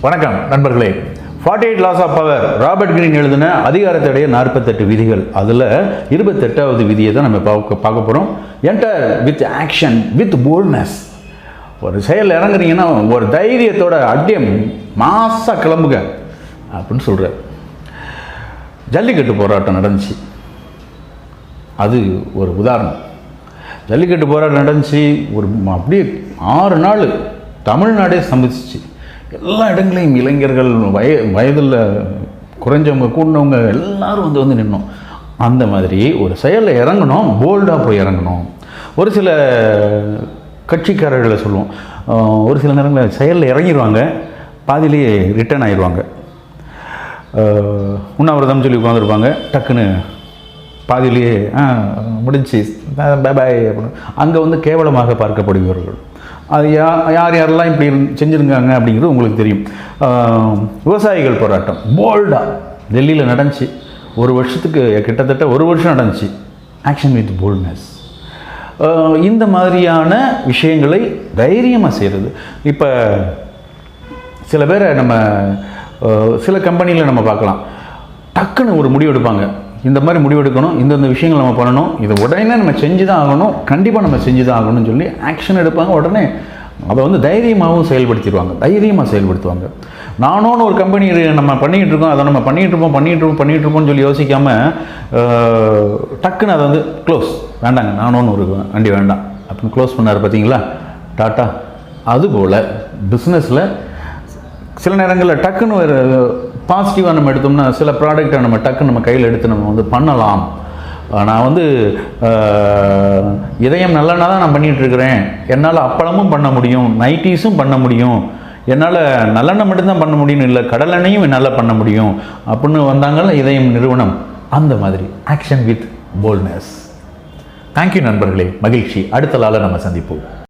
வணக்கம் நண்பர்களே. 48 laws of power Robert Greene எழுதின அதிகாரத்துடைய 48 விதிகள். அதில் 28வது விதியை தான் நம்ம பார்க்க போகிறோம். Enter with action with boldness. ஒரு செயல் இறங்குறீங்கன்னா ஒரு தைரியத்தோட அட்டியம் மாசா கிளம்புங்க அப்படின்னு சொல்கிறார். ஜல்லிக்கட்டு போராட்டம் நடந்துச்சு, அது ஒரு உதாரணம். ஜல்லிக்கட்டு போராட்டம் நடந்துச்சு, ஒரு அப்படியே 6 நாள் தமிழ்நாடே சந்திச்சிச்சு. எல்லா இடங்களையும் இளைஞர்கள், வயதில் குறைஞ்சவங்க, கூடினவங்க எல்லாரும் வந்து நின்னோம். அந்த மாதிரி ஒரு செயலில் இறங்கணும், போல்டாக போய் இறங்கணும். ஒரு சில கட்சிக்காரர்களை சொல்லுவோம், ஒரு சில நேரங்களில் செயலில் இறங்கிடுவாங்க, பாதியிலேயே ரிட்டர்ன் ஆயிடுவாங்க. உண்ணாவிரதம் சொல்லி உட்காந்துருப்பாங்க, டக்குன்னு பாதியிலேயே முடிஞ்சு பாய் அப்படின்னு அங்கே வந்து கேவலமாக பார்க்கப்படுகிறவர்கள். அது யாரெல்லாம் இப்படி செஞ்சுருக்காங்க அப்படிங்கிறது உங்களுக்கு தெரியும். விவசாயிகள் போராட்டம் போல்டாக டெல்லியில் நடந்துச்சு. ஒரு வருஷத்துக்கு கிட்டத்தட்ட ஒரு வருஷம் நடந்துச்சு. Action with boldness. இந்த மாதிரியான விஷயங்களை தைரியமாக செய்கிறது. இப்போ சில பேரை நம்ம சில கம்பெனியில் நம்ம பார்க்கலாம், டக்குன்னு ஒரு முடிவு எடுப்பாங்க. இந்த மாதிரி முடிவெடுக்கணும், இந்தந்த விஷயங்கள் நம்ம பண்ணணும், இதை உடனே நம்ம செஞ்சு தான் ஆகணும், கண்டிப்பாக நம்ம செஞ்சு தான் ஆகணும்னு சொல்லி ஆக்ஷன் எடுப்பாங்க. உடனே அதை வந்து தைரியமாகவும் செயல்படுத்துவாங்க. நானும் ஒரு கம்பெனி நம்ம பண்ணிகிட்டு இருக்கோம், அதை நம்ம பண்ணிகிட்டு இருப்போம்னு சொல்லி யோசிக்காமல் டக்குன்னு அதை வந்து க்ளோஸ், வேண்டாங்க நானும் ஒரு வண்டி வேண்டாம் அப்படின்னு க்ளோஸ் பண்ணார் பார்த்தீங்களா, டாட்டா. அதுபோல் பிஸ்னஸில் சில நேரங்களில் டக்குன்னு ஒரு பாசிட்டிவாக நம்ம எடுத்தோம்னா சில ப்ராடக்டை நம்ம டக்குன்னு நம்ம கையில் எடுத்து நம்ம வந்து பண்ணலாம். நான் வந்து இதயம் நல்லெண்ணா தான் நான் பண்ணிகிட்ருக்கிறேன், என்னால் அப்பளமும் பண்ண முடியும், நைட்டீஸும் பண்ண முடியும், என்னால் நல்லெண்ணெய் மட்டும்தான் பண்ண முடியும்னு இல்லை, கடலெண்ணையும் என்னால் பண்ண முடியும் அப்படின்னு வந்தாங்கள்ல இதயம் நிறுவனம். அந்த மாதிரி ஆக்ஷன் வித் போல்ட்னஸ். தேங்க்யூ நண்பர்களே, மகிழ்ச்சி. அடுத்த நாளில் நம்ம சந்திப்போம்.